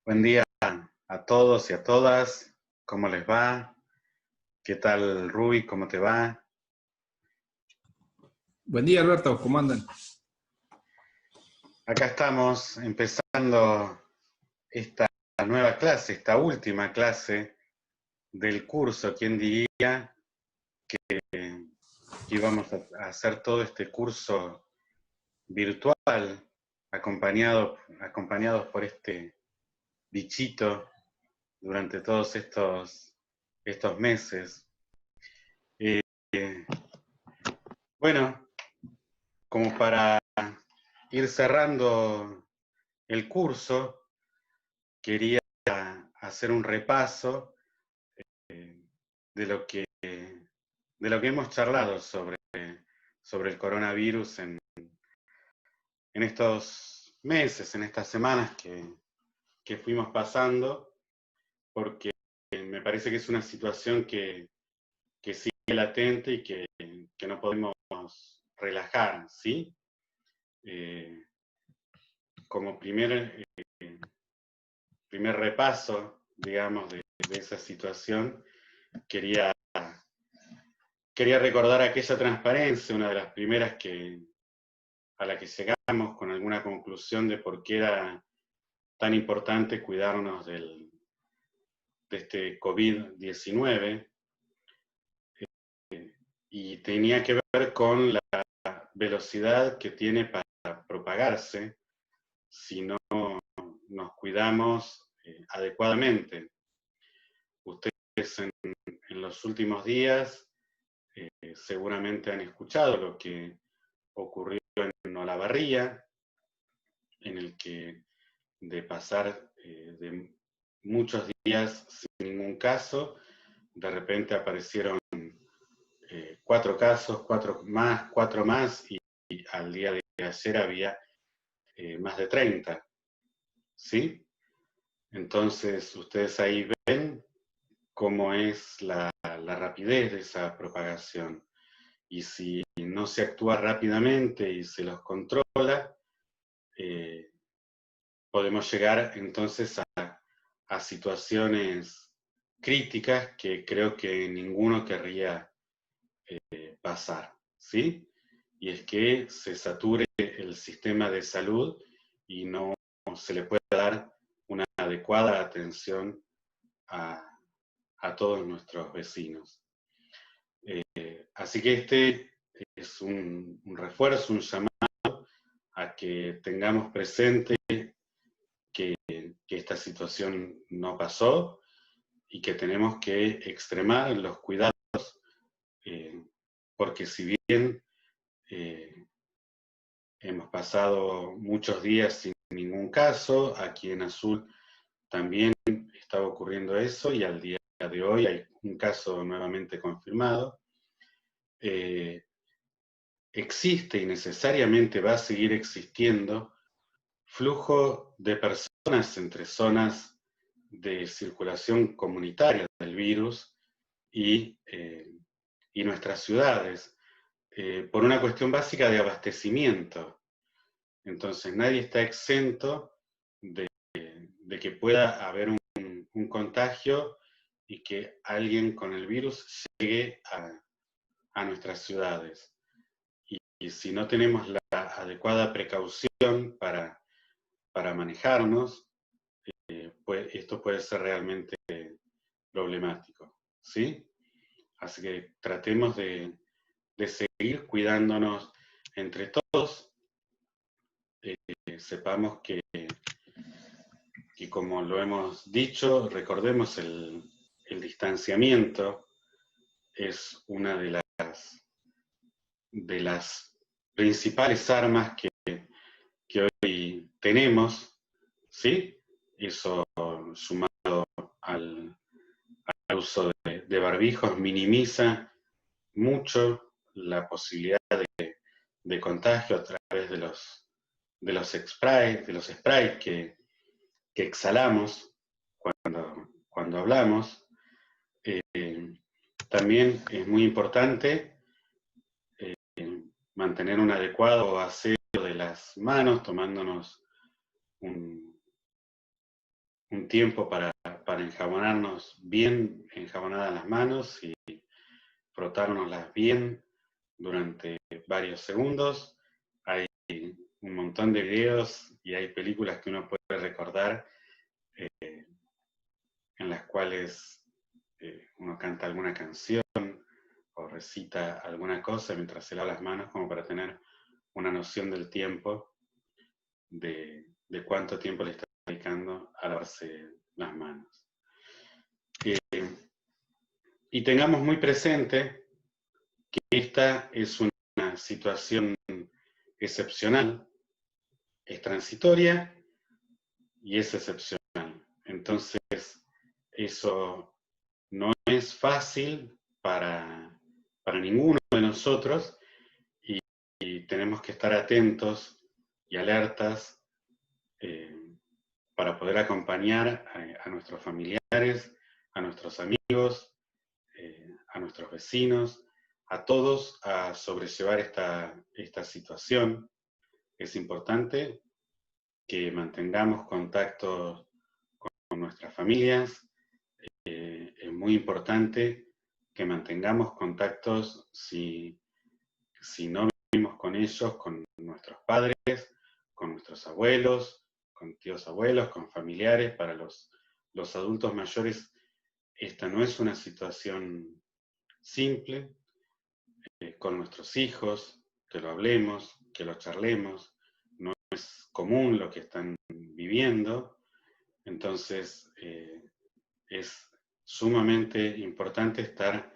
Buen día a todos y a todas. ¿Cómo les va? ¿Qué tal, Rui? ¿Cómo te va? Buen día, Alberto, ¿cómo andan? Acá estamos empezando esta nueva clase, esta última clase del curso. ¿Quién diría que íbamos a hacer todo este curso virtual, acompañados por este bichito durante todos estos meses? Eh, bueno, como para ir cerrando el curso, quería hacer un repaso de lo que, de lo que hemos charlado sobre el coronavirus en estos meses, en estas semanas que fuimos pasando, porque me parece que es una situación que sigue latente y que no podemos relajar, ¿sí? Eh, como primer repaso, digamos, de esa situación, quería, quería recordar aquella transparencia, una de las primeras a la que llegamos con alguna conclusión de por qué era tan importante cuidarnos de este COVID-19, y tenía que ver con la velocidad que tiene para propagarse si no nos cuidamos adecuadamente. Ustedes en los últimos días seguramente han escuchado lo que ocurrió en Olavarría, en el que de pasar de muchos días sin ningún caso, de repente aparecieron 4 casos, 4 más, y al día de ayer había más de 30, ¿sí? Entonces ustedes ahí ven cómo es la rapidez de esa propagación. Y si no se actúa rápidamente y se los controla, podemos llegar entonces a situaciones críticas que creo que ninguno querría pasar, ¿sí? Y es que se sature el sistema de salud y no se le pueda dar una adecuada atención a todos nuestros vecinos. Así que este es un refuerzo, un llamado a que tengamos presente que esta situación no pasó y que tenemos que extremar los cuidados, eh, porque si bien hemos pasado muchos días sin ningún caso, aquí en Azul también estaba ocurriendo eso y al día de hoy hay un caso nuevamente confirmado. Existe y necesariamente va a seguir existiendo flujo de personas entre zonas de circulación comunitaria del virus y nuestras ciudades, por una cuestión básica de abastecimiento. Entonces nadie está exento de que pueda haber un contagio y que alguien con el virus llegue a nuestras ciudades. Y si no tenemos la adecuada precaución para manejarnos, pues esto puede ser realmente problemático, ¿sí? Así que tratemos de seguir cuidándonos entre todos. Sepamos que, como lo hemos dicho, recordemos el distanciamiento es una de las principales armas que hoy tenemos, ¿sí? Eso sumado al uso de barbijos minimiza mucho la posibilidad de contagio a través de los sprays que exhalamos cuando hablamos. También es muy importante mantener un adecuado aseo de las manos, tomándonos un un tiempo para enjabonarnos bien enjabonadas las manos y frotárnoslas bien durante varios segundos. Hay un montón de videos y hay películas que uno puede recordar en las cuales uno canta alguna canción o recita alguna cosa mientras se lava las manos, como para tener una noción del tiempo, de cuánto tiempo le está dedicando a lavarse las manos. Y tengamos muy presente que esta es una situación excepcional, es transitoria y es excepcional. Entonces, eso no es fácil para ninguno de nosotros y tenemos que estar atentos y alertas para poder acompañar a nuestros familiares, a nuestros amigos, a nuestros vecinos, a todos a sobrellevar esta situación. Es importante que mantengamos contacto con nuestras familias. Es muy importante que mantengamos contactos si no vivimos con ellos, con nuestros padres, con nuestros abuelos, con tíos abuelos, con familiares. Para los adultos mayores esta no es una situación simple. Con nuestros hijos, que lo hablemos, que lo charlemos. No es común lo que están viviendo. Entonces es sumamente importante estar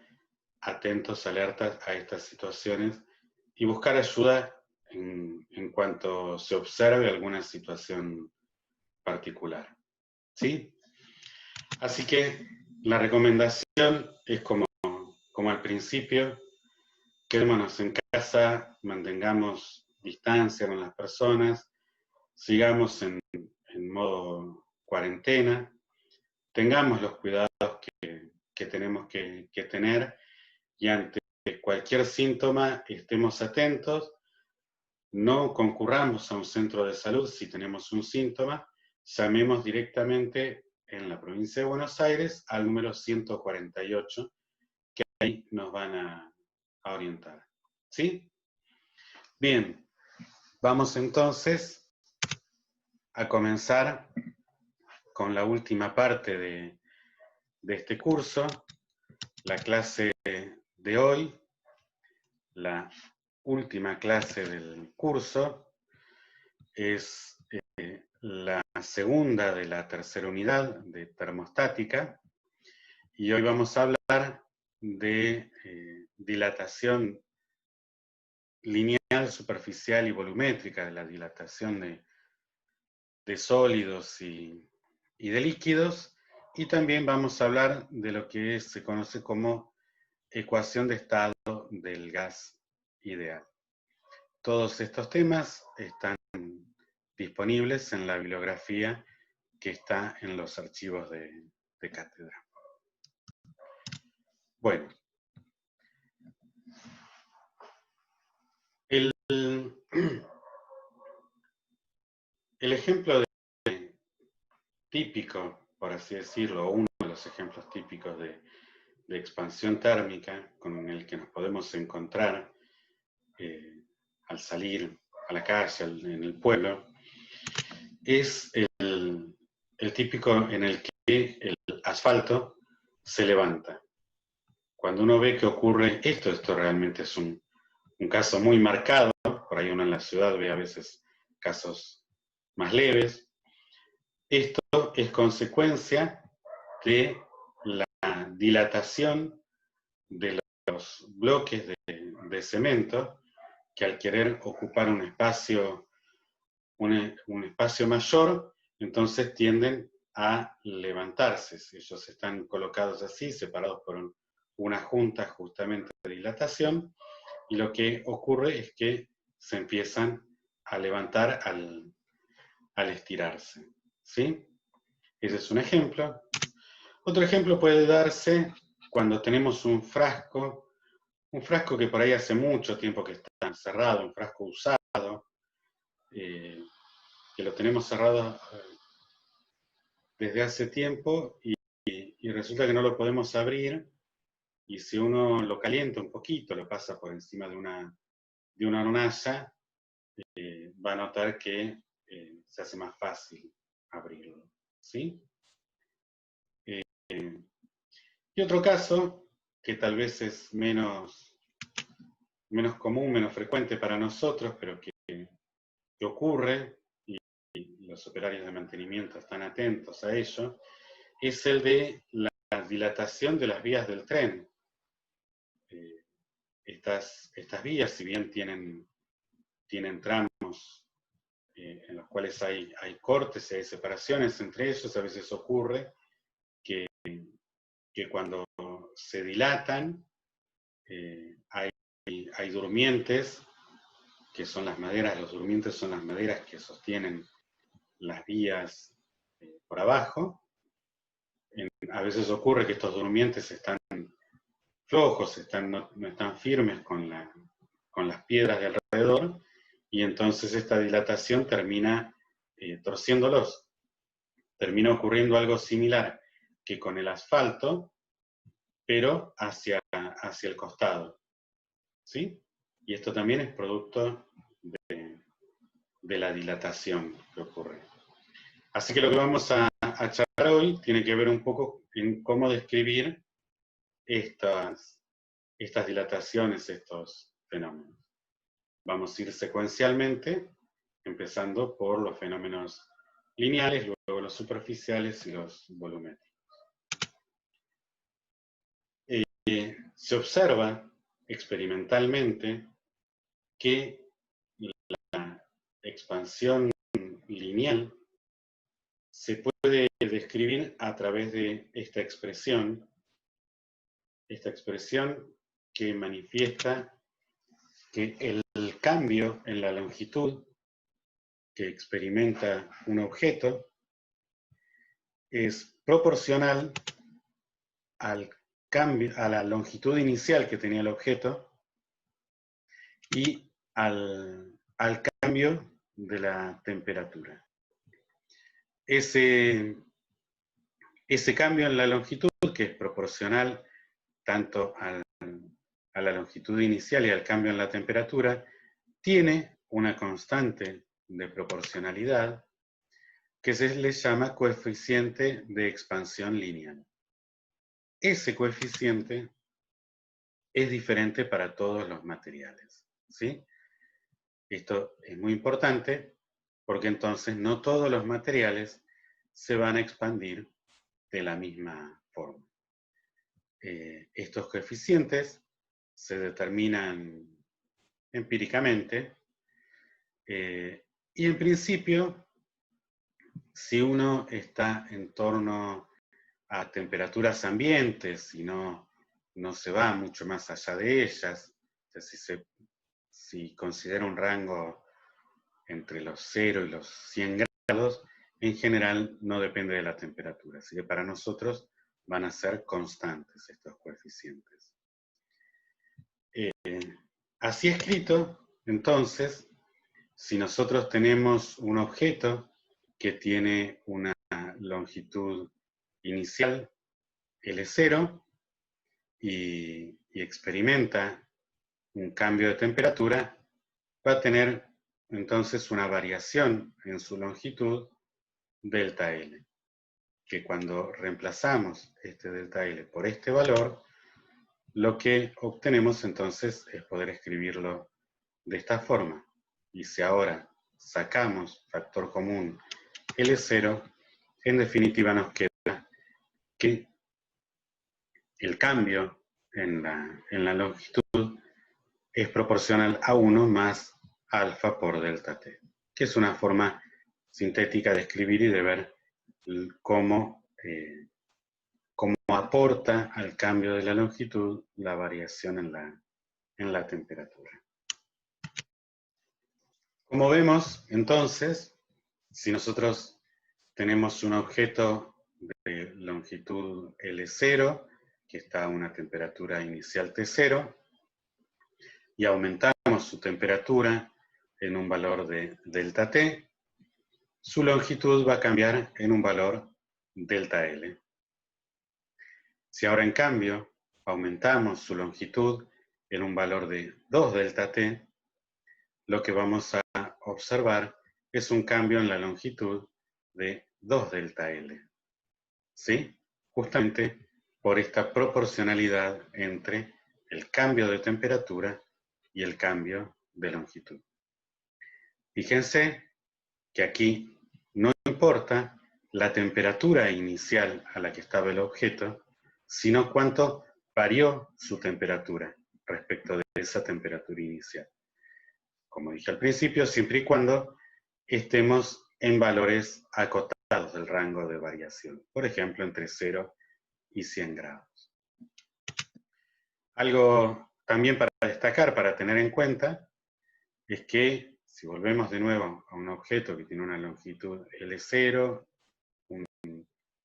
atentos, alertas a estas situaciones y buscar ayuda en cuanto se observe alguna situación particular. ¿Sí? Así que la recomendación es como al principio: quedémonos en casa, mantengamos distancia con las personas, sigamos en modo cuarentena, tengamos los cuidados que tenemos que tener, y ante cualquier síntoma estemos atentos, no concurramos a un centro de salud si tenemos un síntoma, llamemos directamente en la provincia de Buenos Aires al número 148, que ahí nos van a orientar. ¿Sí? Bien, vamos entonces a comenzar con la última parte de este curso, la clase de hoy, la última clase del curso, es la segunda de la tercera unidad de termostática, y hoy vamos a hablar de dilatación lineal, superficial y volumétrica, de la dilatación de sólidos y de líquidos, y también vamos a hablar de lo que se conoce como ecuación de estado del gas ideal. Todos estos temas están disponibles en la bibliografía que está en los archivos de cátedra. Bueno, el ejemplo típico, por así decirlo, uno de los ejemplos típicos de expansión térmica con el que nos podemos encontrar al salir a la calle, en el pueblo, es el típico en el que el asfalto se levanta. Cuando uno ve que ocurre esto realmente es un caso muy marcado. Por ahí uno en la ciudad ve a veces casos más leves. Esto es consecuencia de la dilatación de los bloques de cemento, que al querer ocupar un espacio mayor, entonces tienden a levantarse. Si ellos están colocados así, separados por una junta justamente de dilatación, y lo que ocurre es que se empiezan a levantar al estirarse. ¿Sí? Ese es un ejemplo. Otro ejemplo puede darse cuando tenemos un frasco que por ahí hace mucho tiempo que está cerrado, un frasco usado, que lo tenemos cerrado desde hace tiempo y resulta que no lo podemos abrir, y si uno lo calienta un poquito, lo pasa por encima de una hornalla, va a notar que se hace más fácil abrirlo, ¿sí? Y otro caso, que tal vez es menos común, menos frecuente para nosotros, pero que ocurre, y los operarios de mantenimiento están atentos a ello, es el de la dilatación de las vías del tren. Estas vías, si bien tienen tramos en los cuales hay cortes y hay separaciones entre ellos, a veces ocurre que cuando se dilatan, hay durmientes, que son las maderas. Los durmientes son las maderas que sostienen las vías por abajo. A veces ocurre que estos durmientes están flojos, no están firmes con las piedras de alrededor, y entonces esta dilatación termina torciéndolos. Termina ocurriendo algo similar que con el asfalto, pero hacia el costado, ¿sí? Y esto también es producto de la dilatación que ocurre. Así que lo que vamos a charlar hoy tiene que ver un poco en cómo describir estas dilataciones, estos fenómenos. Vamos a ir secuencialmente, empezando por los fenómenos lineales, luego los superficiales y los volumétricos. Se observa experimentalmente que la expansión lineal se puede describir a través de esta expresión que manifiesta que el cambio en la longitud que experimenta un objeto es proporcional al cambio, a la longitud inicial que tenía el objeto, y al cambio de la temperatura. Ese cambio en la longitud, que es proporcional tanto a la longitud inicial y al cambio en la temperatura, tiene una constante de proporcionalidad que se le llama coeficiente de expansión lineal. Ese coeficiente es diferente para todos los materiales, ¿sí? Esto es muy importante porque entonces no todos los materiales se van a expandir de la misma forma. Estos coeficientes se determinan empíricamente y en principio, si uno está en torno a temperaturas ambientes y no se va mucho más allá de ellas, o sea, si considera un rango entre los 0 y los 100 grados, en general no depende de la temperatura, así que para nosotros van a ser constantes estos coeficientes. Así escrito, entonces, si nosotros tenemos un objeto que tiene una longitud inicial L0 y experimenta un cambio de temperatura, va a tener entonces una variación en su longitud delta L, que cuando reemplazamos este delta L por este valor, lo que obtenemos entonces es poder escribirlo de esta forma. Y si ahora sacamos factor común L0, en definitiva nos queda que el cambio en la longitud es proporcional a 1 más alfa por delta t, que es una forma sintética de escribir y de ver cómo aporta al cambio de la longitud la variación en la temperatura. Como vemos, entonces, si nosotros tenemos un objeto de longitud L0, que está a una temperatura inicial T0, y aumentamos su temperatura en un valor de delta T, su longitud va a cambiar en un valor delta L. Si ahora en cambio aumentamos su longitud en un valor de 2 delta T, lo que vamos a observar es un cambio en la longitud de 2 delta L. ¿Sí? Justamente por esta proporcionalidad entre el cambio de temperatura y el cambio de longitud. Fíjense que aquí no importa la temperatura inicial a la que estaba el objeto, sino cuánto varió su temperatura respecto de esa temperatura inicial. Como dije al principio, siempre y cuando estemos en valores acotados del rango de variación, por ejemplo, entre 0 y 100 grados. Algo también para destacar, para tener en cuenta, es que si volvemos de nuevo a un objeto que tiene una longitud L0,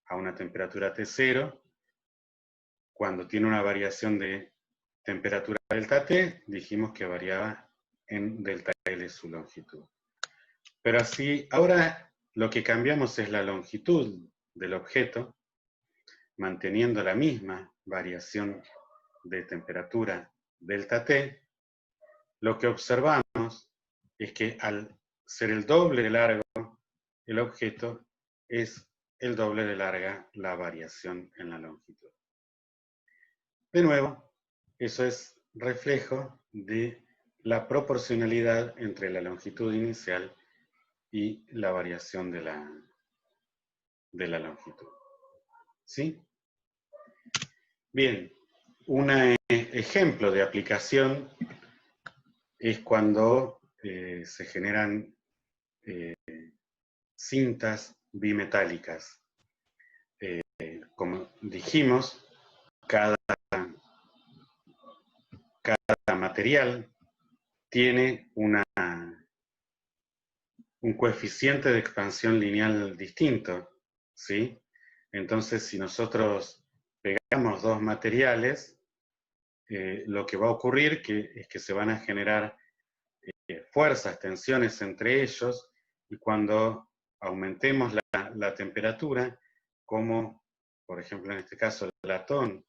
a una temperatura T0, cuando tiene una variación de temperatura delta T, dijimos que variaba en delta L su longitud. Pero así, ahora lo que cambiamos es la longitud del objeto, manteniendo la misma variación de temperatura delta T. Lo que observamos es que al ser el doble de largo el objeto, es el doble de larga la variación en la longitud. De nuevo, eso es reflejo de la proporcionalidad entre la longitud inicial y la variación de la longitud. ¿Sí? Bien, un ejemplo de aplicación es cuando se generan cintas bimetálicas. Como dijimos, cada material tiene un coeficiente de expansión lineal distinto, ¿sí? Entonces, si nosotros pegamos dos materiales, lo que va a ocurrir es que se van a generar fuerzas, tensiones entre ellos, y cuando aumentemos la temperatura, como por ejemplo en este caso el latón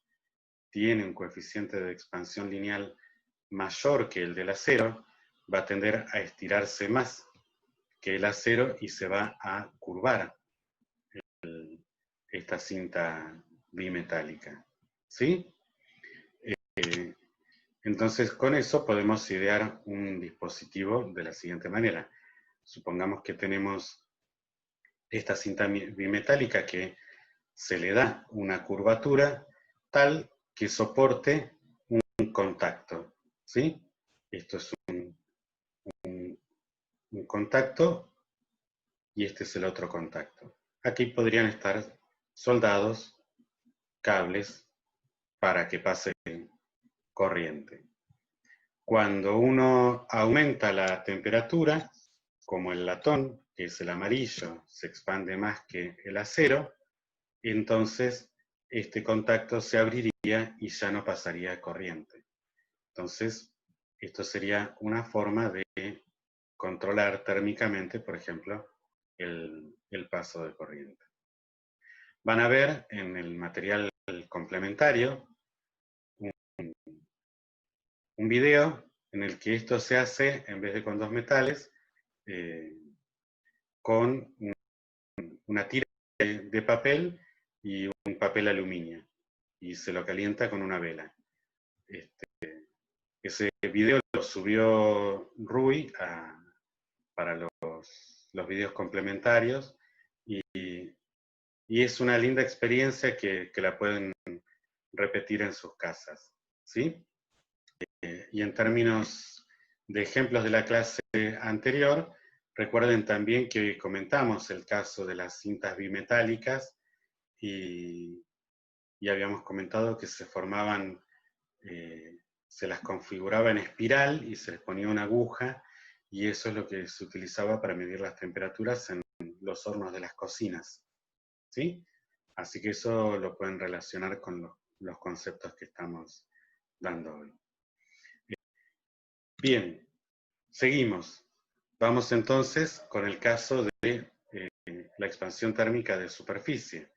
tiene un coeficiente de expansión lineal mayor que el del acero, va a tender a estirarse más que el acero y se va a curvar esta cinta bimetálica. ¿Sí? Entonces con eso podemos idear un dispositivo de la siguiente manera. Supongamos que tenemos esta cinta bimetálica que se le da una curvatura tal que soporte un contacto. ¿Sí? Esto es un contacto y este es el otro contacto. Aquí podrían estar soldados cables para que pase corriente. Cuando uno aumenta la temperatura, como el latón, que es el amarillo, se expande más que el acero, entonces este contacto se abriría y ya no pasaría corriente. Entonces, esto sería una forma de controlar térmicamente, por ejemplo, el paso de corriente. Van a ver en el material complementario un video en el que esto se hace, en vez de con dos metales, con una tira de papel y un papel aluminio, y se lo calienta con una vela. Ese video lo subió Rui para los videos complementarios, y es una linda experiencia que la pueden repetir en sus casas. ¿Sí? Y en términos de ejemplos de la clase anterior, recuerden también que comentamos el caso de las cintas bimetálicas y habíamos comentado que se formaban, se las configuraba en espiral y se les ponía una aguja, y eso es lo que se utilizaba para medir las temperaturas en los hornos de las cocinas. ¿Sí? Así que eso lo pueden relacionar con los conceptos que estamos dando hoy. Bien, seguimos. Vamos entonces con el caso de la expansión térmica de superficie.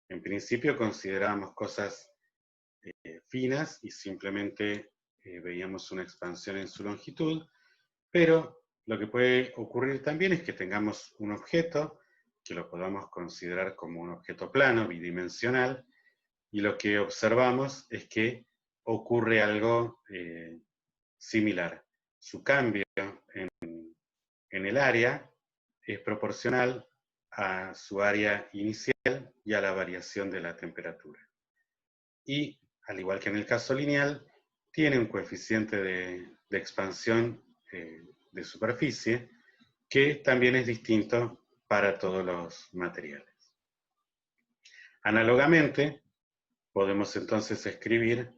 En principio considerábamos cosas finas y simplemente veíamos una expansión en su longitud, pero lo que puede ocurrir también es que tengamos un objeto, que lo podamos considerar como un objeto plano, bidimensional, y lo que observamos es que ocurre algo similar. Su cambio en el área es proporcional a su área inicial y a la variación de la temperatura. Y, al igual que en el caso lineal, tiene un coeficiente de expansión de superficie que también es distinto para todos los materiales. Análogamente, podemos entonces escribir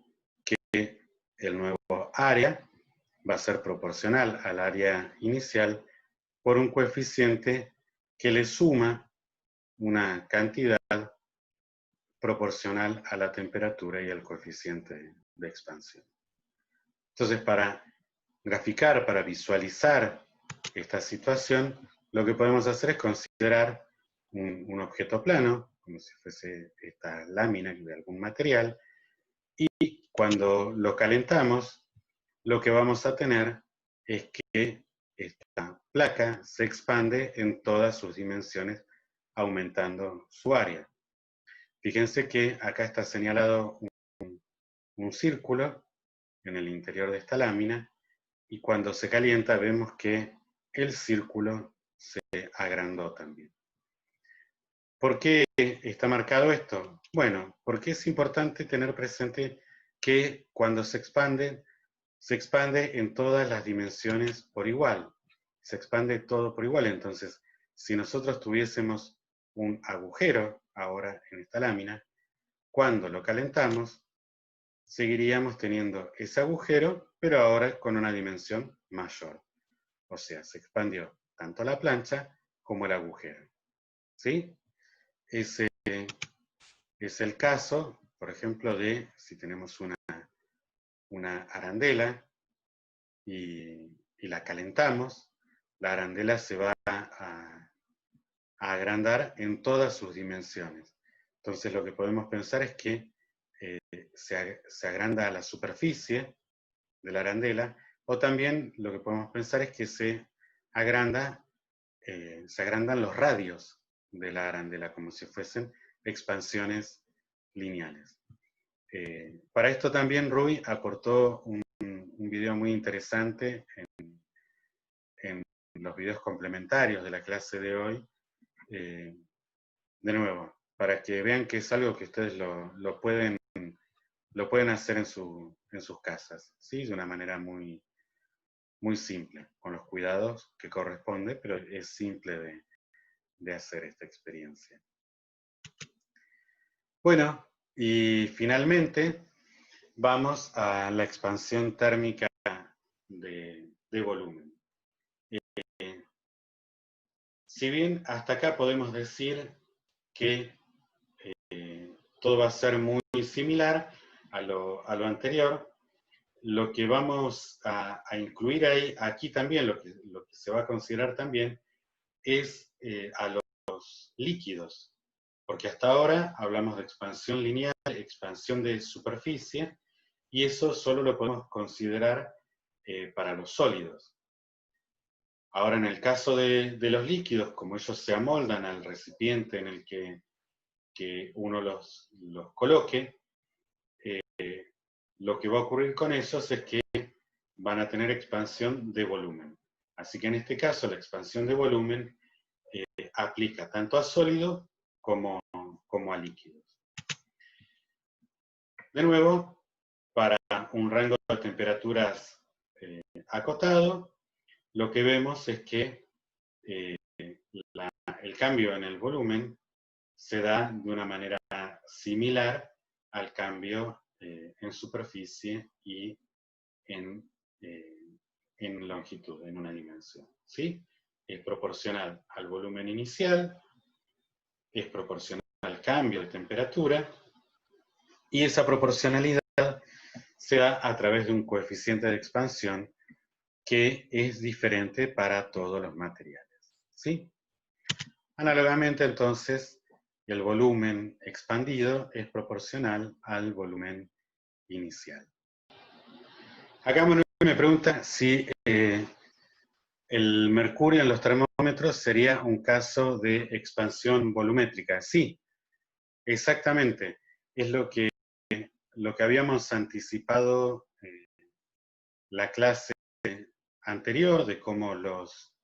que el nuevo área va a ser proporcional al área inicial por un coeficiente que le suma una cantidad proporcional a la temperatura y al coeficiente de expansión. Entonces, para graficar, para visualizar esta situación, lo que podemos hacer es considerar un objeto plano, como si fuese esta lámina de algún material, y cuando lo calentamos, lo que vamos a tener es que esta placa se expande en todas sus dimensiones, aumentando su área. Fíjense que acá está señalado un círculo en el interior de esta lámina, y cuando se calienta vemos que el círculo se agrandó también. ¿Por qué está marcado esto? Bueno, porque es importante tener presente que cuando se expande en todas las dimensiones por igual. Se expande todo por igual. Entonces, si nosotros tuviésemos un agujero ahora en esta lámina, cuando lo calentamos, seguiríamos teniendo ese agujero, pero ahora con una dimensión mayor. O sea, se expandió tanto la plancha como el agujero. ¿Sí? Ese es el caso, por ejemplo, de si tenemos una arandela y la calentamos, la arandela se va a agrandar en todas sus dimensiones. Entonces lo que podemos pensar es que se agranda la superficie de la arandela, o también lo que podemos pensar es que se agrandan los radios de la arandela, como si fuesen expansiones lineales. Para esto también Rui aportó un video muy interesante en los videos complementarios de la clase de hoy. De nuevo, para que vean que es algo que ustedes lo pueden hacer en sus casas, ¿sí? De una manera muy, muy simple, con los cuidados que corresponde, pero es simple de hacer esta experiencia. Bueno, y finalmente vamos a la expansión térmica de volumen. Si bien hasta acá podemos decir que todo va a ser muy similar a lo anterior, lo que vamos a incluir aquí también, lo que se va a considerar también, es a los líquidos, porque hasta ahora hablamos de expansión lineal, expansión de superficie, y eso solo lo podemos considerar para los sólidos. Ahora, en el caso de los líquidos, como ellos se amoldan al recipiente en el que uno los coloque, lo que va a ocurrir con ellos es que van a tener expansión de volumen. Así que en este caso la expansión de volumen aplica tanto a sólidos como a líquidos. De nuevo, para un rango de temperaturas acotado, lo que vemos es que el cambio en el volumen se da de una manera similar al cambio en superficie y en longitud, en una dimensión, ¿sí? Es proporcional al volumen inicial, es proporcional al cambio de temperatura, y esa proporcionalidad se da a través de un coeficiente de expansión que es diferente para todos los materiales, ¿sí? Análogamente, entonces, el volumen expandido es proporcional al volumen inicial. Acá Manuel me pregunta si el mercurio en los termómetros sería un caso de expansión volumétrica. Sí, exactamente. Es lo que habíamos anticipado la clase anterior, de cómo los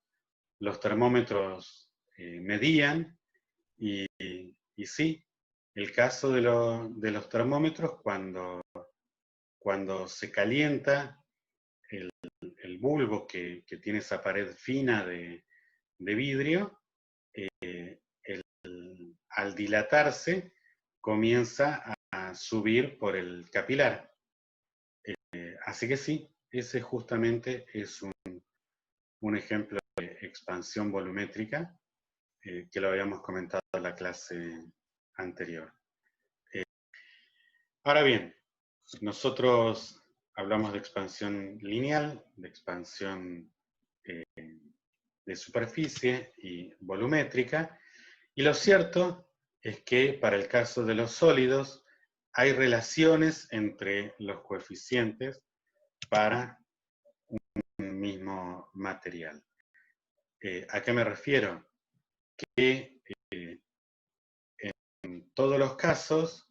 termómetros medían, y sí, el caso de los termómetros, cuando se calienta el bulbo que tiene esa pared fina de vidrio, al dilatarse comienza a subir por el capilar. Así que sí, ese justamente es un ejemplo de expansión volumétrica, que lo habíamos comentado en la clase anterior. Ahora bien, nosotros hablamos de expansión lineal, de expansión de superficie y volumétrica, y lo cierto es que para el caso de los sólidos hay relaciones entre los coeficientes para un mismo material. ¿A qué me refiero? Que en todos los casos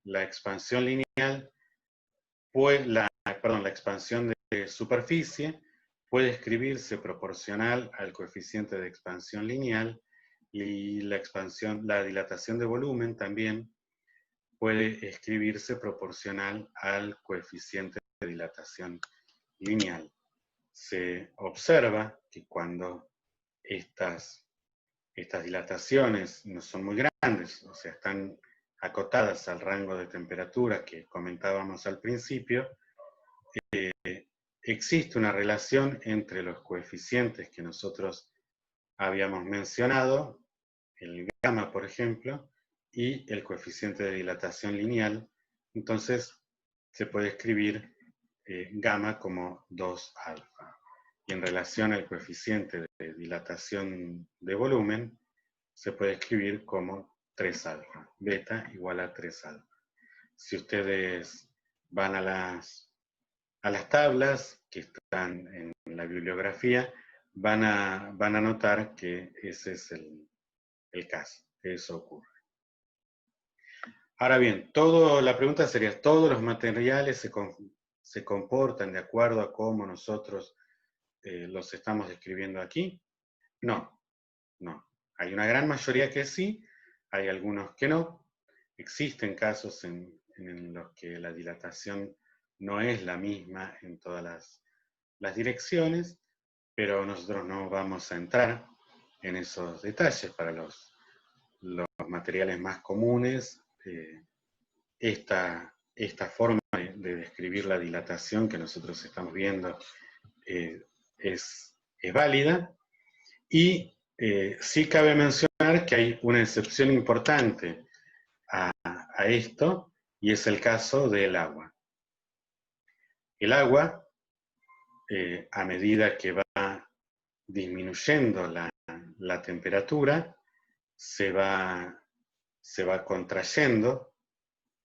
la expansión lineal, la expansión de superficie puede escribirse proporcional al coeficiente de expansión lineal, y la dilatación de volumen también puede escribirse proporcional al coeficiente de dilatación lineal. Se observa que cuando estas dilataciones no son muy grandes, o sea, están acotadas al rango de temperatura que comentábamos al principio, existe una relación entre los coeficientes que nosotros habíamos mencionado, el gamma, por ejemplo, y el coeficiente de dilatación lineal. Entonces se puede escribir gamma como 2 alfa. Y en relación al coeficiente de dilatación de volumen, se puede escribir como 3 alfa. Beta igual a 3 alfa. Si ustedes van a las tablas que están en la bibliografía, van a notar que ese es el caso, que eso ocurre. Ahora bien, la pregunta sería, ¿todos los materiales se comportan de acuerdo a cómo nosotros los estamos describiendo aquí? No, no. Hay una gran mayoría que sí, hay algunos que no. Existen casos en los que la dilatación no es la misma en todas las direcciones, pero nosotros no vamos a entrar en esos detalles. Para los materiales más comunes, esta forma de describir la dilatación que nosotros estamos viendo es válida, y sí cabe mencionar que hay una excepción importante a esto, y es el caso del agua. El agua, a medida que va disminuyendo la temperatura, se va contrayendo,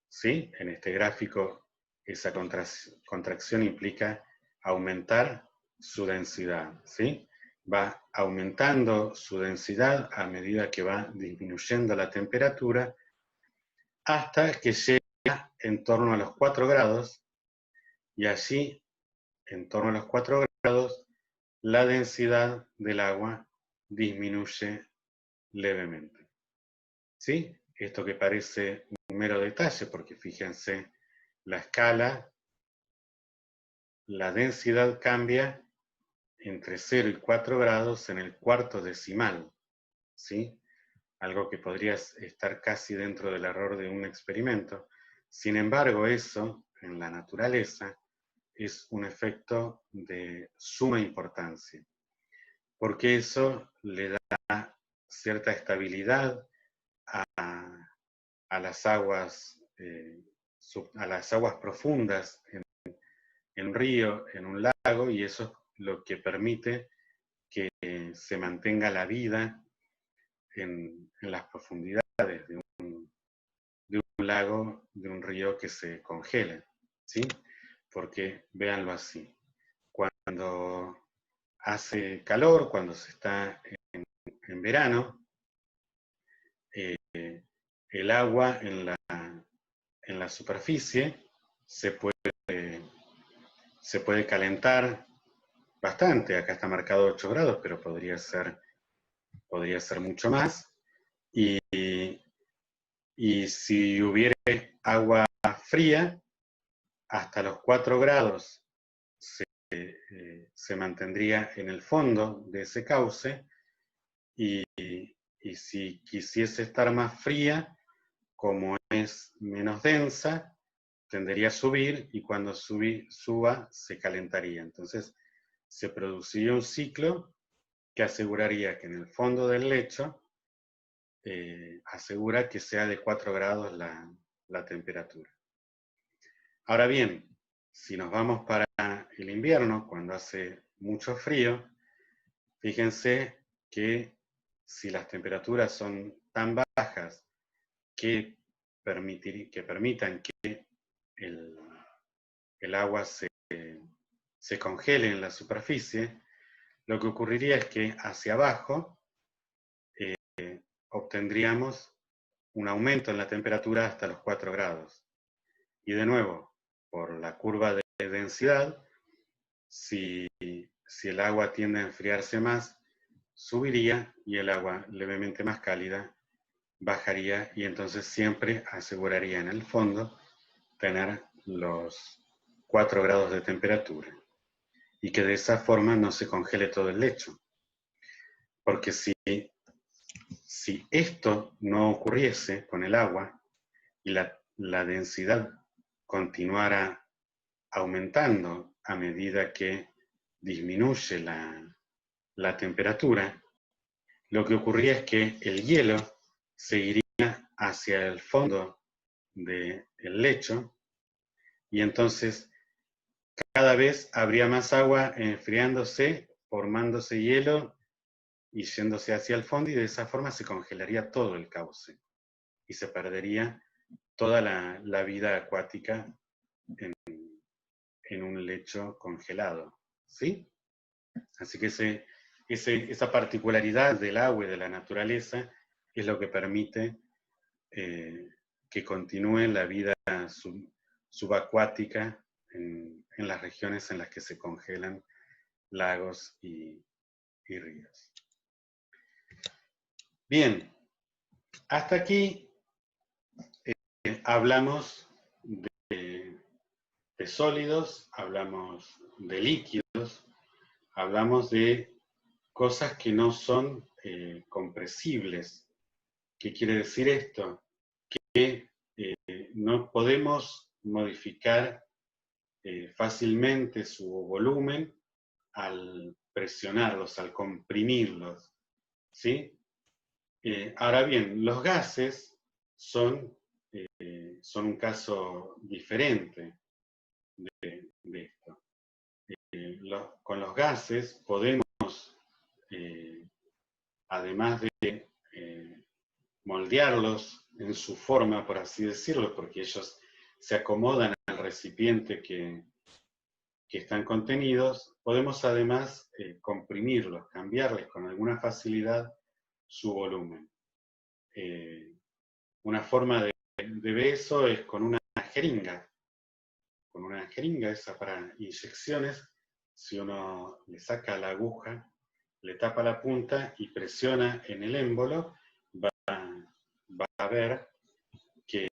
¿sí? En este gráfico, esa contracción implica aumentar su densidad, ¿sí? Va aumentando su densidad a medida que va disminuyendo la temperatura, hasta que llega en torno a los 4 grados, y allí, en torno a los 4 grados, la densidad del agua disminuye levemente. ¿Sí? Esto que parece un mero detalle, porque fíjense, la escala, la densidad cambia entre 0 y 4 grados en el cuarto decimal, ¿sí? Algo que podría estar casi dentro del error de un experimento. Sin embargo, eso, en la naturaleza, es un efecto de suma importancia, porque eso le da cierta estabilidad a las aguas profundas en un río, en un lago, y eso es lo que permite que se mantenga la vida en las profundidades de un lago, de un río que se congele, ¿sí? Porque, véanlo así, cuando hace calor, cuando se está en verano, el agua en la superficie se puede calentar bastante. Acá está marcado 8 grados, pero podría ser mucho más. Y si hubiera agua fría, hasta los 4 grados se mantendría en el fondo de ese cauce, y si quisiese estar más fría, como es menos densa, tendería a subir, y cuando suba se calentaría. Entonces se produciría un ciclo que aseguraría que en el fondo del lecho asegura que sea de 4 grados la temperatura. Ahora bien, si nos vamos para el invierno, cuando hace mucho frío, fíjense que si las temperaturas son tan bajas que permitan que el agua se congele en la superficie, lo que ocurriría es que hacia abajo obtendríamos un aumento en la temperatura hasta los 4 grados. Y de nuevo, por la curva de densidad, si el agua tiende a enfriarse más, subiría, y el agua levemente más cálida bajaría, y entonces siempre aseguraría en el fondo tener los 4 grados de temperatura, y que de esa forma no se congele todo el lecho. Porque si esto no ocurriese con el agua y la densidad continuara aumentando a medida que disminuye la temperatura, lo que ocurría es que el hielo se iría hacia el fondo del lecho, y entonces cada vez habría más agua enfriándose, formándose hielo y yéndose hacia el fondo, y de esa forma se congelaría todo el cauce y se perdería toda la vida acuática en un lecho congelado, ¿sí? Así que esa particularidad del agua y de la naturaleza es lo que permite que continúe la vida subacuática en las regiones en las que se congelan lagos y ríos. Bien, hasta aquí hablamos de sólidos, hablamos de líquidos, hablamos de cosas que no son compresibles. ¿Qué quiere decir esto? Que no podemos modificar fácilmente su volumen al presionarlos, al comprimirlos, ¿sí? Ahora bien, los gases son un caso diferente de esto. Con los gases podemos, además de moldearlos en su forma, por así decirlo, porque ellos se acomodan al recipiente que están contenidos, podemos además comprimirlos, cambiarles con alguna facilidad su volumen. Una forma de ver eso es con una jeringa. Con una jeringa esa para inyecciones, si uno le saca la aguja, le tapa la punta y presiona en el émbolo, va a ver que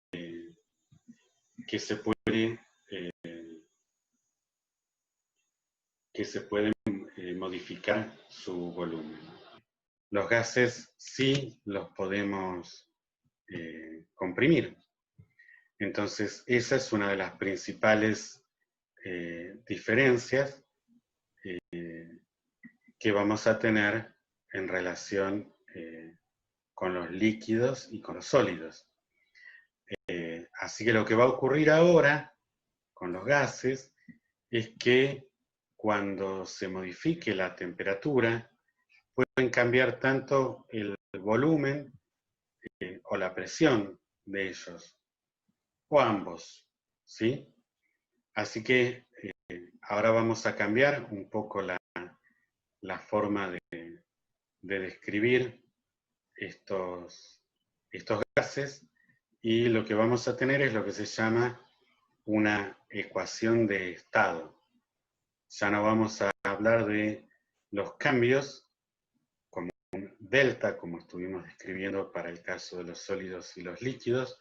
se puede modificar su volumen. Los gases sí los podemos comprimir. Entonces, esa es una de las principales diferencias que vamos a tener en relación con los líquidos y con los sólidos. Así que lo que va a ocurrir ahora con los gases es que cuando se modifique la temperatura, pueden cambiar tanto volumen o la presión de ellos, o ambos, ¿sí? Así que ahora vamos a cambiar un poco la forma de describir estos gases, y lo que vamos a tener es lo que se llama una ecuación de estado. Ya no vamos a hablar de los cambios como un delta, como estuvimos describiendo para el caso de los sólidos y los líquidos,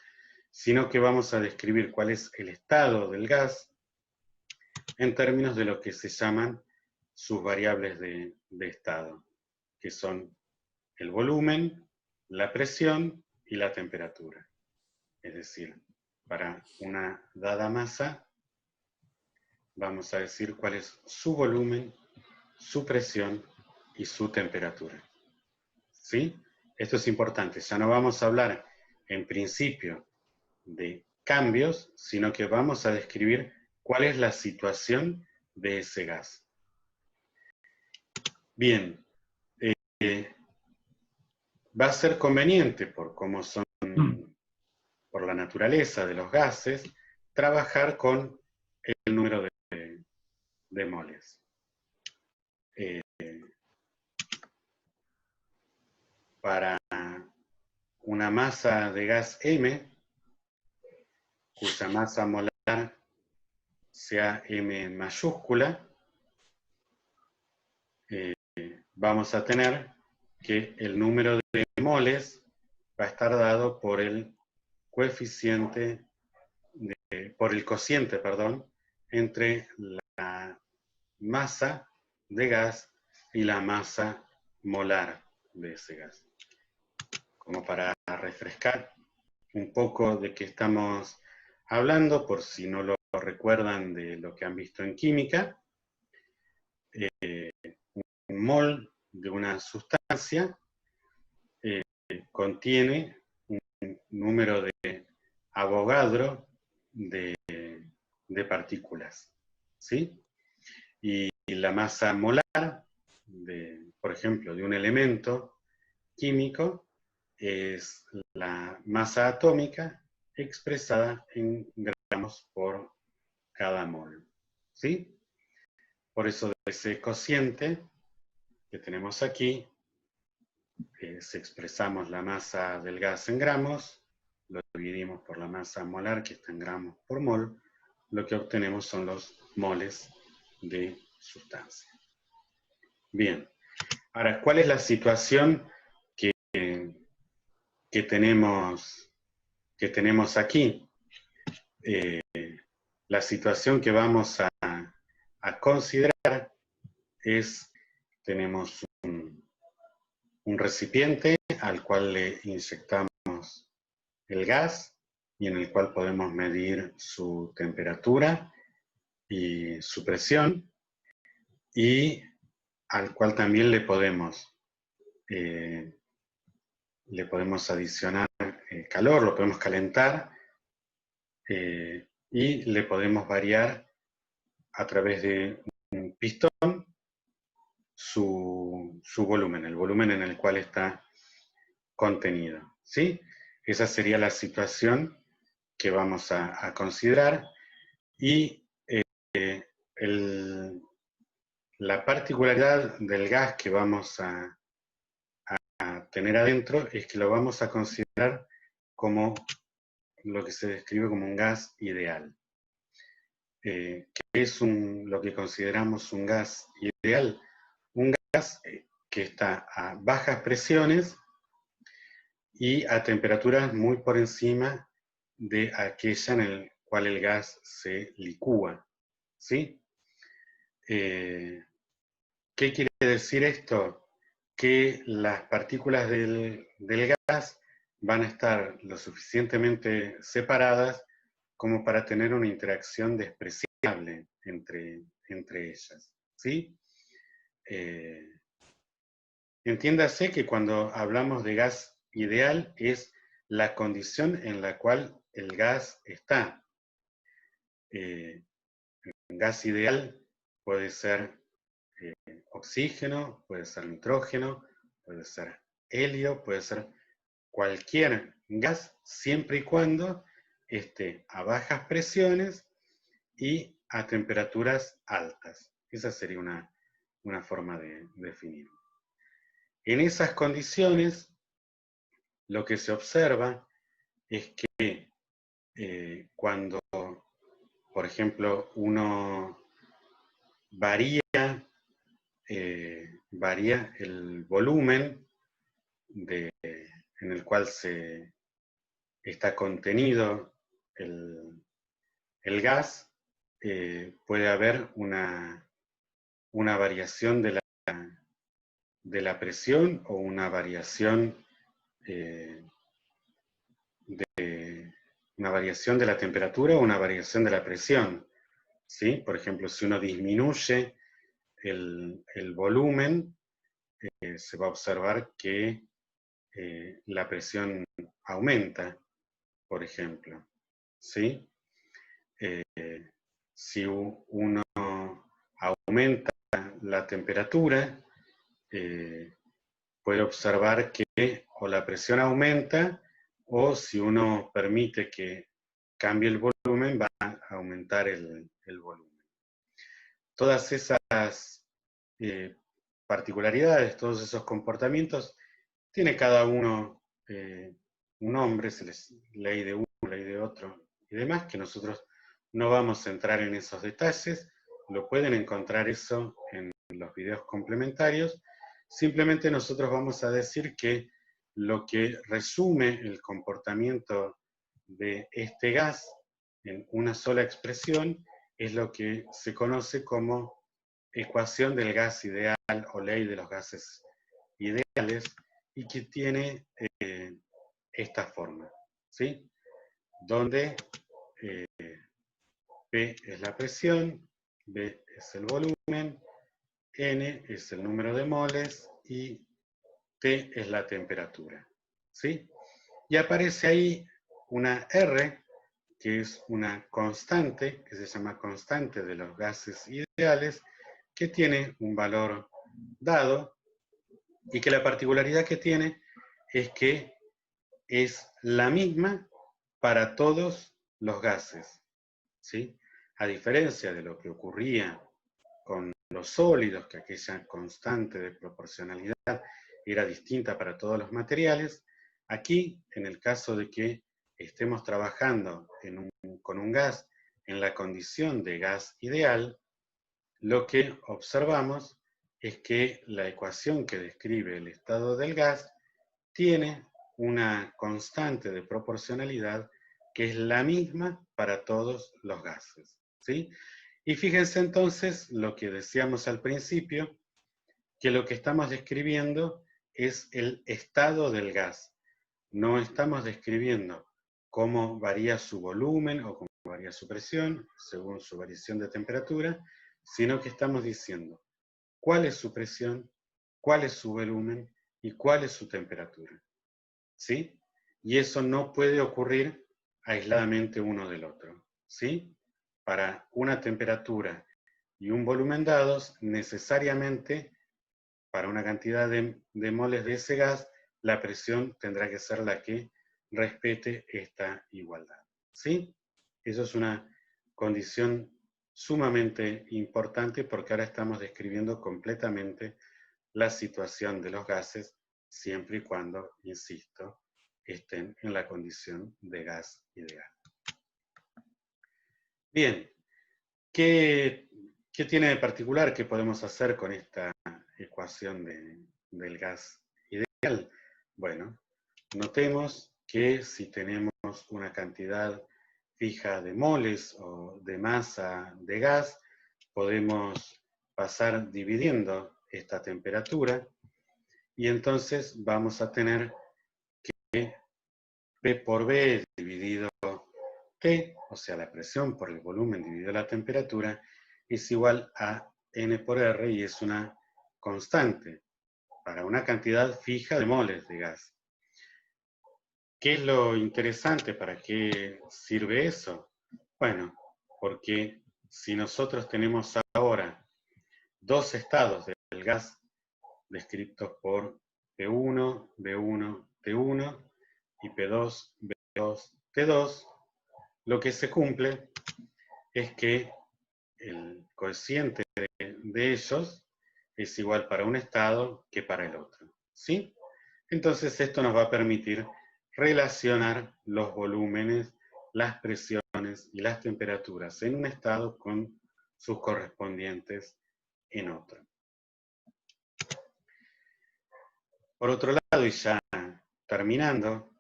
sino que vamos a describir cuál es el estado del gas en términos de lo que se llaman sus variables de estado, que son el volumen, la presión y la temperatura. Es decir, para una dada masa, vamos a decir cuál es su volumen, su presión y su temperatura. ¿Sí? Esto es importante. Ya no vamos a hablar en principio de cambios, sino que vamos a describir cuál es la situación de ese gas. Bien, va a ser conveniente, por cómo son, por la naturaleza de los gases, trabajar con el número de moles. Para una masa de gas M, cuya masa molar sea M mayúscula, vamos a tener que el número de moles va a estar dado por el coeficiente, por el cociente, perdón, entre la masa de gas y la masa molar de ese gas. Como para refrescar un poco de qué estamos hablando, por si no lo recuerdan de lo que han visto en química, un mol de una sustancia contiene un número de Avogadro de partículas, ¿sí? Y la masa molar, por ejemplo, de un elemento químico, es la masa atómica expresada en gramos por cada mol, ¿sí? Por eso de ese cociente que tenemos aquí, si expresamos la masa del gas en gramos, lo dividimos por la masa molar, que está en gramos por mol, lo que obtenemos son los moles de sustancia. Bien, ahora, ¿cuál es la situación que tenemos aquí? La situación que vamos a considerar es, tenemos un recipiente al cual le inyectamos el gas y en el cual podemos medir su temperatura y su presión, y al cual también le podemos adicionar calor, lo podemos calentar y le podemos variar a través de un pistón su volumen, el volumen en el cual está contenido, ¿sí? Esa sería la situación que vamos a considerar, y la particularidad del gas que vamos a tener adentro es que lo vamos a considerar como lo que se describe como un gas ideal. ¿Qué es lo que consideramos un gas ideal? Un gas que está a bajas presiones y a temperaturas muy por encima de aquella en el cual el gas se licúa, ¿sí? ¿Qué quiere decir esto? Que las partículas del gas van a estar lo suficientemente separadas como para tener una interacción despreciable entre ellas, ¿sí? Entiéndase que cuando hablamos de gas ideal es la condición en la cual el gas está. Un gas ideal puede ser oxígeno, puede ser nitrógeno, puede ser helio, puede ser cualquier gas, siempre y cuando esté a bajas presiones y a temperaturas altas. Esa sería una forma de definirlo. En esas condiciones, lo que se observa es que cuando, por ejemplo, uno varía el volumen en el cual está contenido el gas, puede haber una variación de la presión o una variación de la temperatura o una variación de la presión, ¿sí? Por ejemplo, si uno disminuye el volumen, se va a observar que la presión aumenta, por ejemplo, ¿sí? Si uno aumenta la temperatura, puede observar que o la presión aumenta o si uno permite que cambie el volumen, va a aumentar el volumen. Todas esas particularidades, todos esos comportamientos, tiene cada uno un nombre, se les ley de uno, ley de otro y demás, que nosotros no vamos a entrar en esos detalles, lo pueden encontrar eso en los videos complementarios. Simplemente nosotros vamos a decir que lo que resume el comportamiento de este gas en una sola expresión es lo que se conoce como ecuación del gas ideal o ley de los gases ideales, y que tiene esta forma, ¿sí? Donde P es la presión, B es el volumen, N es el número de moles y T es la temperatura, ¿sí? Y aparece ahí una R, que es una constante, que se llama constante de los gases ideales, que tiene un valor dado y que la particularidad que tiene es que es la misma para todos los gases, ¿sí? A diferencia de lo que ocurría con los sólidos, que aquella constante de proporcionalidad era distinta para todos los materiales, aquí, en el caso de que estemos trabajando con un gas en la condición de gas ideal, lo que observamos es que la ecuación que describe el estado del gas tiene una constante de proporcionalidad que es la misma para todos los gases, ¿sí? Y fíjense entonces lo que decíamos al principio, que lo que estamos describiendo es el estado del gas. No estamos describiendo cómo varía su volumen o cómo varía su presión según su variación de temperatura, sino que estamos diciendo cuál es su presión, cuál es su volumen y cuál es su temperatura, ¿sí? Y eso no puede ocurrir aisladamente uno del otro, ¿sí? Para una temperatura y un volumen dados, necesariamente para una cantidad de moles de ese gas, la presión tendrá que ser la que respete esta igualdad, ¿sí? Eso es una condición sumamente importante porque ahora estamos describiendo completamente la situación de los gases siempre y cuando, insisto, estén en la condición de gas ideal. Bien, ¿qué tiene de particular que podemos hacer con esta ecuación del gas ideal? Bueno, notemos que si tenemos una cantidad fija de moles o de masa de gas, podemos pasar dividiendo esta temperatura y entonces vamos a tener que P por B dividido T, o sea, la presión por el volumen dividido la temperatura, es igual a N por R y es una constante para una cantidad fija de moles de gas. ¿Qué es lo interesante? ¿Para qué sirve eso? Bueno, porque si nosotros tenemos ahora dos estados del gas descritos por P1, B1, T1 y P2, B2, T2, lo que se cumple es que el cociente de ellos es igual para un estado que para el otro, ¿sí? Entonces esto nos va a permitir relacionar los volúmenes, las presiones y las temperaturas en un estado con sus correspondientes en otro. Por otro lado, y ya terminando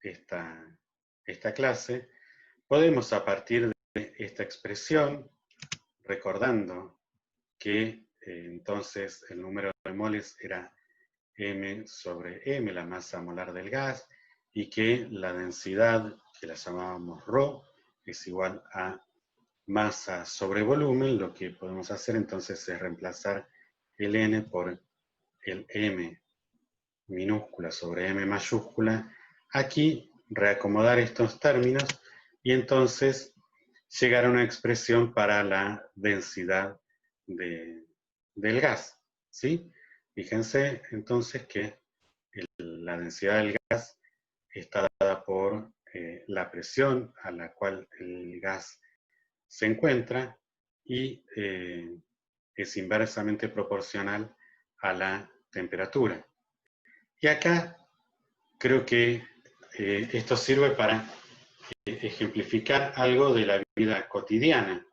esta clase, podemos a partir de esta expresión, recordando que entonces el número de moles era m sobre m, la masa molar del gas, y que la densidad, que la llamábamos ρ, es igual a masa sobre volumen. Lo que podemos hacer entonces es reemplazar el n por el m minúscula sobre m mayúscula. Aquí reacomodar estos términos y entonces llegar a una expresión para la densidad del gas, ¿sí? Fíjense entonces que la densidad del gas está dada por la presión a la cual el gas se encuentra y es inversamente proporcional a la temperatura. Y acá creo que esto sirve para ejemplificar algo de la vida cotidiana.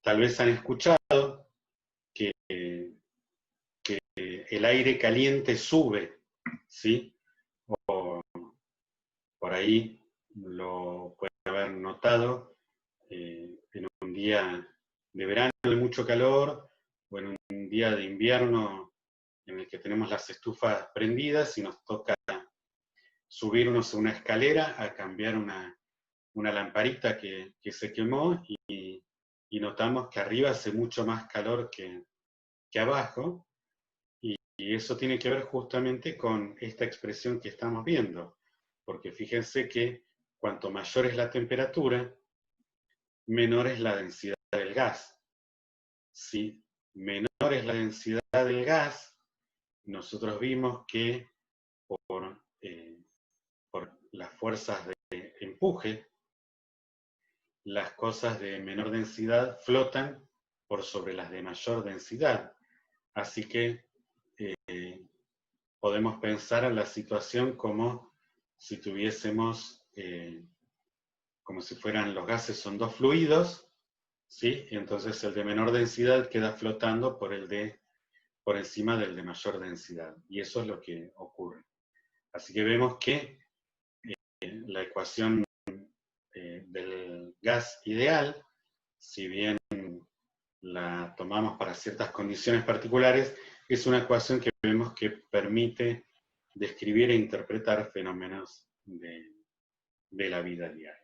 Tal vez han escuchado que el aire caliente sube, ¿sí? O por ahí lo pueden haber notado en un día de verano de mucho calor o en un día de invierno en el que tenemos las estufas prendidas y nos toca subirnos a una escalera a cambiar una lamparita que se quemó y notamos que arriba hace mucho más calor que abajo, y eso tiene que ver justamente con esta expresión que estamos viendo, porque fíjense que cuanto mayor es la temperatura, menor es la densidad del gas. Si menor es la densidad del gas, nosotros vimos que por las fuerzas de empuje, las cosas de menor densidad flotan por sobre las de mayor densidad. Así que podemos pensar en la situación como si tuviésemos, como si fueran los gases son dos fluidos, ¿sí? Y entonces el de menor densidad queda flotando por encima del de mayor densidad. Y eso es lo que ocurre. Así que vemos que la ecuación del gas ideal, si bien la tomamos para ciertas condiciones particulares, es una ecuación que vemos que permite describir e interpretar fenómenos de la vida diaria.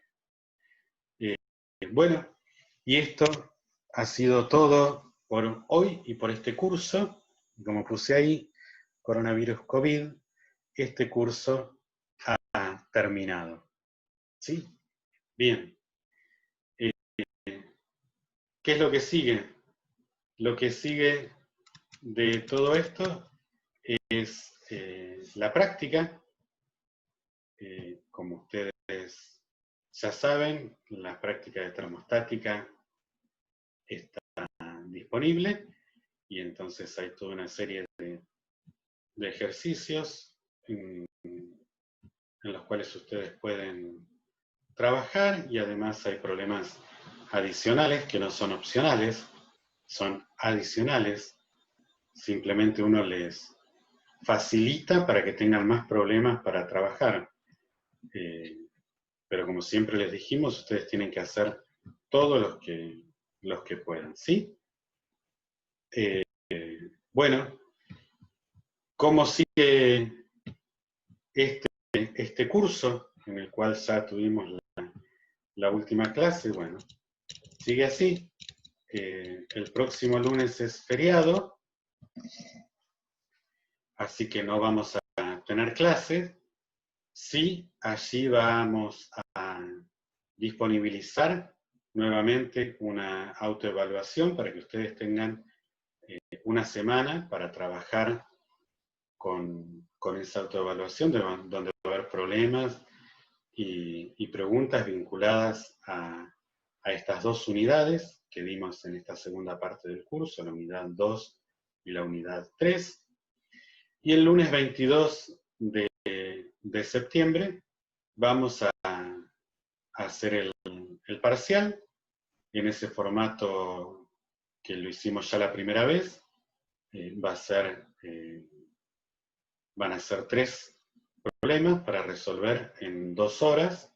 Bueno, y esto ha sido todo por hoy y por este curso. Como puse ahí, coronavirus COVID, este curso ha terminado. ¿Sí? Bien. ¿Qué es lo que sigue? Lo que sigue de todo esto es la práctica. Como ustedes ya saben, la práctica de termostática está disponible y entonces hay toda una serie de ejercicios en los cuales ustedes pueden trabajar, y además hay problemas adicionales que no son opcionales, son adicionales. Simplemente uno les facilita para que tengan más problemas para trabajar. Pero como siempre les dijimos, ustedes tienen que hacer todos los que puedan, ¿sí? Bueno, ¿cómo sigue este curso en el cual ya tuvimos la última clase? Bueno, sigue así. El próximo lunes es feriado, así que no vamos a tener clases. Sí, allí vamos a disponibilizar nuevamente una autoevaluación para que ustedes tengan una semana para trabajar con esa autoevaluación, donde va a haber problemas y preguntas vinculadas a estas dos unidades que vimos en esta segunda parte del curso, la unidad 2 y la unidad 3. Y el lunes 22 de septiembre vamos a hacer el parcial en ese formato que lo hicimos ya la primera vez. Van a ser 3 problemas para resolver en 2 horas.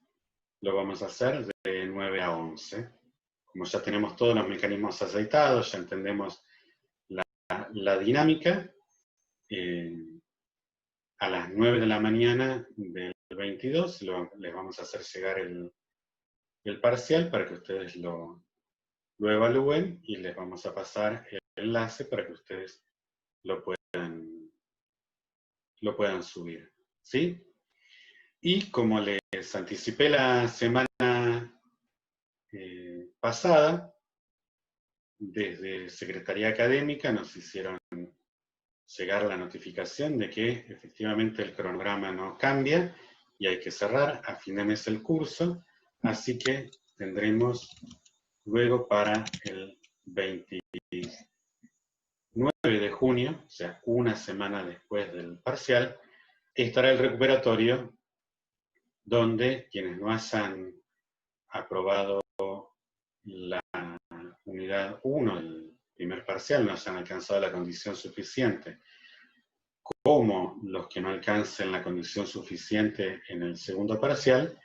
Lo vamos a hacer de 9 a 11. Como ya tenemos todos los mecanismos aceitados, ya entendemos la dinámica, a las 9 de la mañana del 22 les vamos a hacer llegar el parcial para que ustedes lo evalúen y les vamos a pasar el enlace para que ustedes lo puedan subir, ¿sí? Y como les anticipé la semana pasada, desde Secretaría Académica nos hicieron llegar la notificación de que efectivamente el cronograma no cambia y hay que cerrar a fin de mes el curso, así que tendremos luego para el 29 de junio, o sea, una semana después del parcial, estará el recuperatorio donde quienes no hayan aprobado la unidad 1, el primer parcial, no hayan alcanzado la condición suficiente, como los que no alcancen la condición suficiente en el segundo parcial,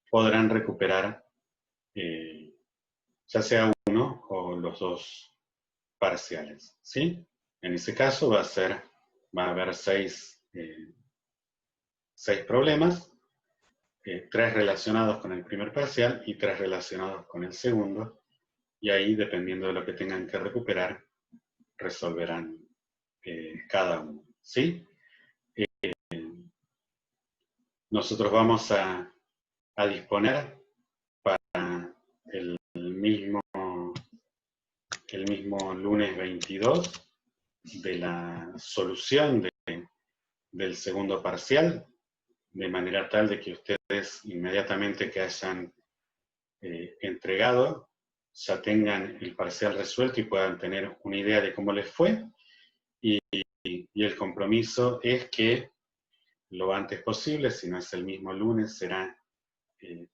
podrán recuperar ya sea uno o los 2 parciales, ¿sí? En ese caso va a haber 6 problemas, 3 relacionados con el primer parcial y 3 relacionados con el segundo, y ahí, dependiendo de lo que tengan que recuperar, resolverán cada uno, ¿sí? Nosotros vamos a disponer para el mismo lunes 22 de la solución del segundo parcial, de manera tal de que ustedes inmediatamente que hayan entregado ya tengan el parcial resuelto y puedan tener una idea de cómo les fue, y el compromiso es que lo antes posible, si no es el mismo lunes, será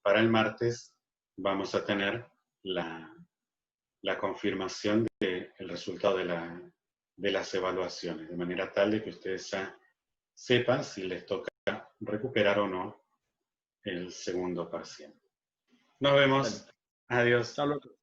para el martes, vamos a tener la confirmación del resultado de las evaluaciones, de manera tal de que ustedes ya sepan si les toca recuperar o no el segundo parcial. Nos vemos. Adiós. Hasta luego.